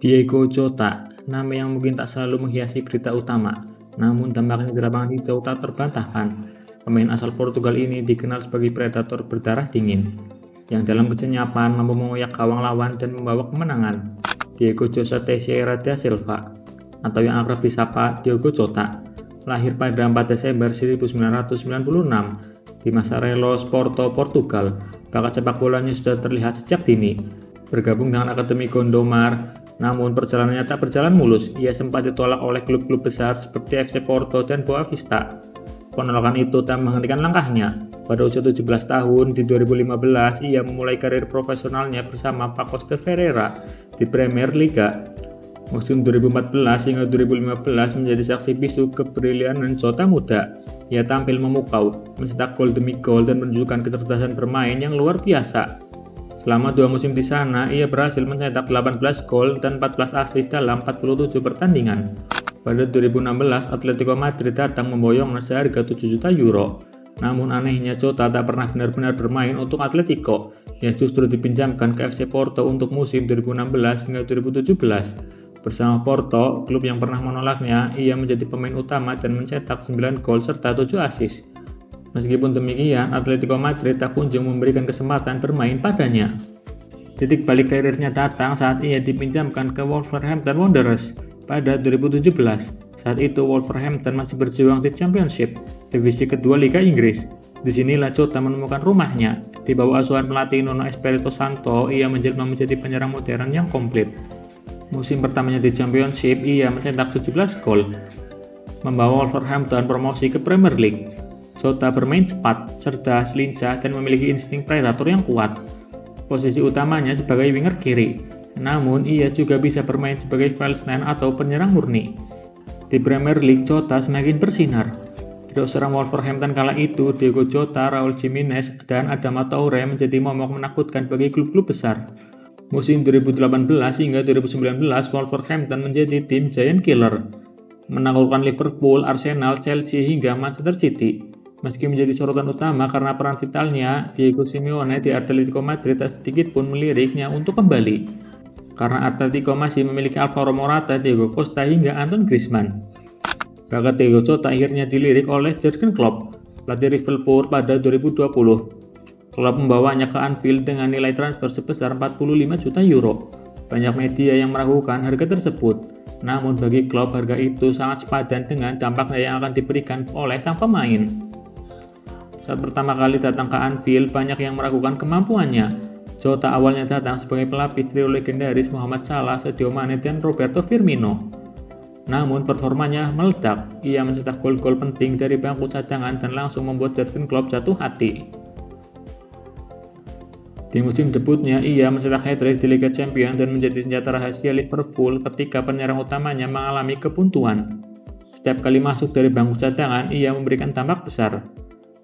Diego Jota, nama yang mungkin tak selalu menghiasi berita utama, namun dampaknya di lapangan hijau tak terbantahkan. Pemain asal Portugal ini dikenal sebagai predator berdarah dingin, yang dalam kesenyapan mampu mengoyak gawang lawan dan membawa kemenangan. Diego Jota Teixeira da Silva, atau yang akrab disapa Diogo Jota, lahir pada 4 Desember 1996 di Masarelos, Portugal. Bakat sepak bolanya sudah terlihat sejak dini. Bergabung dengan Akademi Gondomar, namun perjalanannya tak berjalan mulus. Ia sempat ditolak oleh klub-klub besar seperti FC Porto dan Boavista. Penolakan itu tak menghentikan langkahnya. Pada usia 17 tahun, di 2015, ia memulai karir profesionalnya bersama Paços de Ferreira di Premier Liga. Musim 2014 hingga 2015 menjadi saksi bisu kebrilianan Jota muda. Ia tampil memukau, mencetak gol demi gol dan menunjukkan kecerdasan bermain yang luar biasa. Selama 2 musim di sana, ia berhasil mencetak 18 gol dan 14 assist dalam 47 pertandingan. Pada 2016, Atletico Madrid datang memboyongnya seharga 7 juta euro. Namun anehnya Jota tak pernah benar-benar bermain untuk Atletico. Ia justru dipinjamkan ke FC Porto untuk musim 2016 hingga 2017. Bersama Porto, klub yang pernah menolaknya, ia menjadi pemain utama dan mencetak 9 gol serta 7 assist. Meskipun demikian, Atletico Madrid tak kunjung memberikan kesempatan bermain padanya. Titik balik karirnya datang saat ia dipinjamkan ke Wolverhampton Wanderers pada 2017. Saat itu Wolverhampton masih berjuang di Championship, divisi kedua Liga Inggris. Disinilah Jota menemukan rumahnya. Di bawah asuhan pelatih Nuno Espirito Santo, ia menjelma menjadi penyerang modern yang komplit. Musim pertamanya di Championship, ia mencetak 17 gol, membawa Wolverhampton promosi ke Premier League. Jota bermain cepat, cerdas, lincah, dan memiliki insting predator yang kuat. Posisi utamanya sebagai winger kiri, namun ia juga bisa bermain sebagai false nine atau penyerang murni. Di Premier League, Jota semakin bersinar. Trio serang Wolverhampton kala itu, Diego Jota, Raul Jimenez, dan Adama Traoré menjadi momok menakutkan bagi klub-klub besar. Musim 2018 hingga 2019, Wolverhampton menjadi tim giant killer, menaklukkan Liverpool, Arsenal, Chelsea, hingga Manchester City. Meski menjadi sorotan utama karena peran vitalnya, Diego Simeone di Atletico Madrid tak sedikit pun meliriknya untuk kembali. Karena Atletico masih memiliki Alvaro Morata, Diego Costa, hingga Antoine Griezmann. Bakat Diego Jota akhirnya dilirik oleh Jurgen Klopp, pelatih Liverpool pada 2020. Klopp membawanya ke Anfield dengan nilai transfer sebesar 45 juta euro. Banyak media yang meragukan harga tersebut. Namun bagi Klopp, harga itu sangat sepadan dengan dampaknya yang akan diberikan oleh sang pemain. Saat pertama kali datang ke Anfield, banyak yang meragukan kemampuannya. Jota awalnya datang sebagai pelapis trio legendaris Mohamed Salah, Sadio Mane, dan Roberto Firmino. Namun performanya meledak. Ia mencetak gol-gol penting dari bangku cadangan dan langsung membuat Jurgen Klopp jatuh hati. Di musim debutnya, ia mencetak hat-trick di Liga Champions dan menjadi senjata rahasia Liverpool ketika penyerang utamanya mengalami kebuntuan. Setiap kali masuk dari bangku cadangan, ia memberikan dampak besar.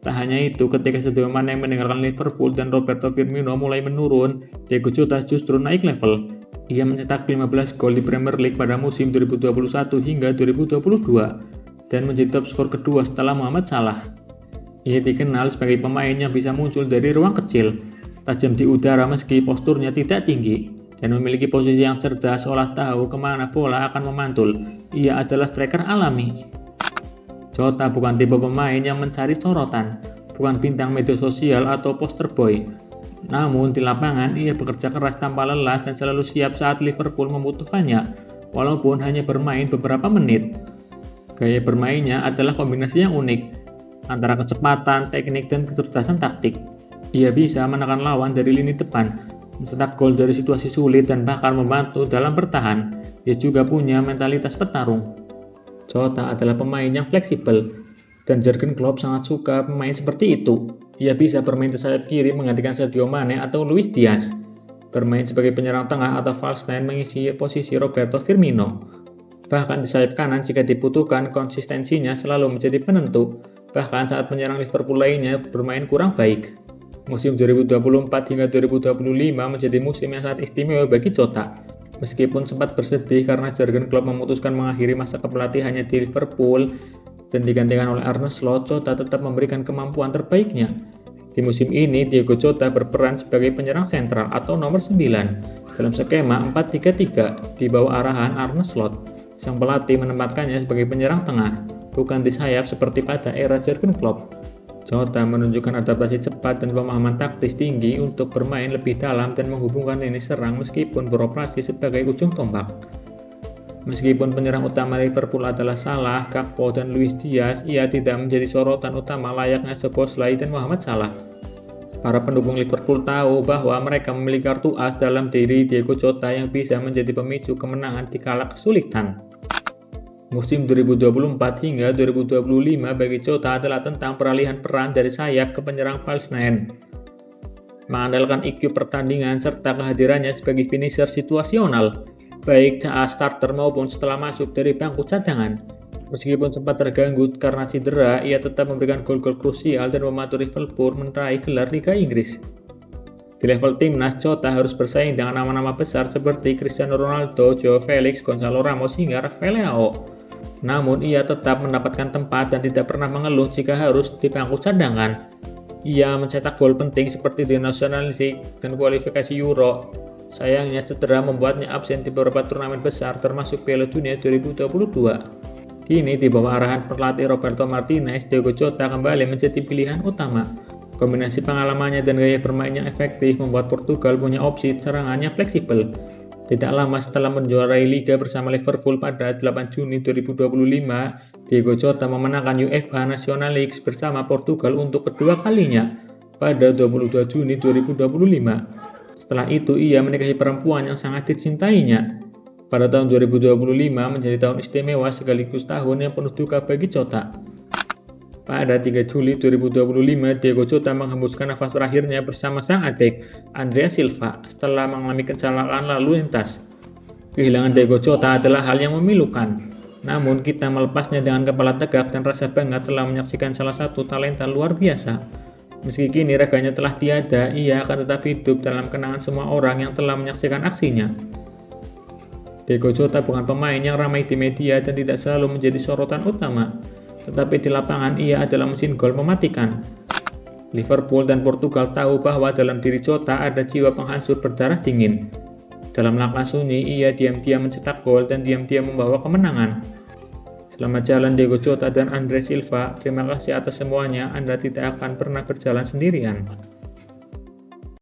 Tak hanya itu, ketika Sadio Mane meninggalkan Liverpool dan Roberto Firmino mulai menurun, Diego Jota justru naik level. Ia mencetak 15 gol di Premier League pada musim 2021 hingga 2022 dan menjadi top skor kedua setelah Mohamed Salah. Ia dikenal sebagai pemain yang bisa muncul dari ruang kecil, tajam di udara meski posturnya tidak tinggi, dan memiliki posisi yang cerdas seolah tahu kemana bola akan memantul. Ia adalah striker alami. Jota bukan tipe pemain yang mencari sorotan, bukan bintang media sosial atau poster boy. Namun di lapangan, ia bekerja keras tanpa lelah dan selalu siap saat Liverpool membutuhkannya, walaupun hanya bermain beberapa menit. Gaya bermainnya adalah kombinasi yang unik, antara kecepatan, teknik, dan kecerdasan taktik. Ia bisa menekan lawan dari lini depan, mencetak gol dari situasi sulit, dan bahkan membantu dalam bertahan. Ia juga punya mentalitas petarung. Jota adalah pemain yang fleksibel, dan Jurgen Klopp sangat suka pemain seperti itu. Ia bisa bermain di sayap kiri menggantikan Sadio Mane atau Luis Diaz, bermain sebagai penyerang tengah atau false nine mengisi posisi Roberto Firmino. Bahkan di sayap kanan jika dibutuhkan, konsistensinya selalu menjadi penentu, bahkan saat penyerang Liverpool lainnya bermain kurang baik. Musim 2024 hingga 2025 menjadi musim yang sangat istimewa bagi Jota. Meskipun sempat bersedih karena Jurgen Klopp memutuskan mengakhiri masa kepelatihannya di Liverpool dan digantikan oleh Arne Slot, Jota tetap memberikan kemampuan terbaiknya. Di musim ini, Diego Jota berperan sebagai penyerang sentral atau nomor 9. dalam skema 4-3-3 di bawah arahan Arne Slot. Sang pelatih menempatkannya sebagai penyerang tengah, bukan di sayap seperti pada era Jurgen Klopp. Jota menunjukkan adaptasi cepat dan pemahaman taktis tinggi untuk bermain lebih dalam dan menghubungkan lini serang meskipun beroperasi sebagai ujung tombak. Meskipun penyerang utama Liverpool adalah Salah, Gakpo, dan Luis Diaz, ia tidak menjadi sorotan utama layaknya Szoboszlai dan Mohamed Salah. Para pendukung Liverpool tahu bahwa mereka memiliki kartu as dalam diri Diogo Jota yang bisa menjadi pemicu kemenangan di kala kesulitan. Musim 2024 hingga 2025 bagi Jota adalah tentang peralihan peran dari sayap ke penyerang false nine, mengandalkan IQ pertandingan serta kehadirannya sebagai finisher situasional, baik saat starter maupun setelah masuk dari bangku cadangan. Meskipun sempat terganggu karena cedera, ia tetap memberikan gol-gol krusial dan membantu Liverpool meraih gelar Liga Inggris. Di level timnas, Jota harus bersaing dengan nama-nama besar seperti Cristiano Ronaldo, Joao Felix, Gonzalo Ramos, hingga Rafael Leao. Namun, ia tetap mendapatkan tempat dan tidak pernah mengeluh jika harus di bangku cadangan. Ia mencetak gol penting seperti di National League dan kualifikasi Euro. Sayangnya, cedera membuatnya absen di beberapa turnamen besar termasuk Piala Dunia 2022. Kini di bawah arahan pelatih Roberto Martinez, Diogo Jota kembali menjadi pilihan utama. Kombinasi pengalamannya dan gaya bermain yang efektif membuat Portugal punya opsi serangan yang fleksibel. Tidak lama setelah menjuarai Liga bersama Liverpool pada 8 Juni 2025, Diogo Jota memenangkan UEFA National League bersama Portugal untuk kedua kalinya pada 22 Juni 2025. Setelah itu, ia menikahi perempuan yang sangat dicintainya. Pada tahun 2025 menjadi tahun istimewa sekaligus tahun yang penuh duka bagi Jota. Pada 3 Juli 2025, Diogo Jota menghembuskan nafas terakhirnya bersama sang adik, Andrea Silva, setelah mengalami kecelakaan lalu lintas. Kehilangan Diogo Jota adalah hal yang memilukan. Namun, kita melepasnya dengan kepala tegak dan rasa bangga telah menyaksikan salah satu talenta luar biasa. Meski kini raganya telah tiada, ia akan tetap hidup dalam kenangan semua orang yang telah menyaksikan aksinya. Diogo Jota bukan pemain yang ramai di media dan tidak selalu menjadi sorotan utama. Tetapi di lapangan ia adalah mesin gol mematikan. Liverpool dan Portugal tahu bahwa dalam diri Jota ada jiwa penghancur berdarah dingin. Dalam langkah sunyi, ia diam-diam mencetak gol dan diam-diam membawa kemenangan. Selamat jalan Diogo Jota dan Andre Silva. Terima kasih atas semuanya. Anda tidak akan pernah berjalan sendirian.